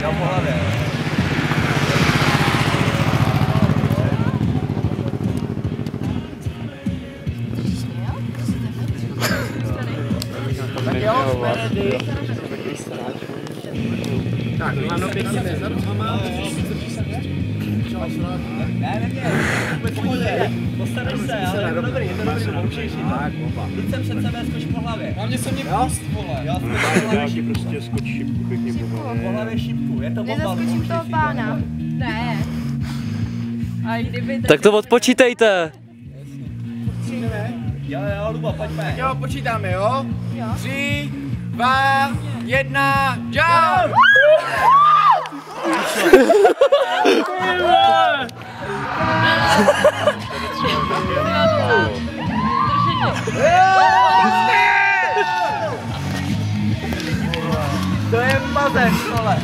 Jo, po hlavě. Tak jo, jsme ready. Tak, hlavno pěkně za ruhama. Postarej se, ale je to dobrý, poučejší to. Jít sem před sebe, skoč po hlavě. Hlavně se mě pust, vole. Jo, skoč po hlavě šipku. Prostě skoč šipku pěkně po hlavě. Po hlavě šipku, je to bomba. Nezaskočím toho pána. Ne. A kdyby... Tak to odpočítejte. Jo, Lubo, pojďme. Jo, počítáme, jo? Jo. 3, 2, 1, jump! To je bazén, vole.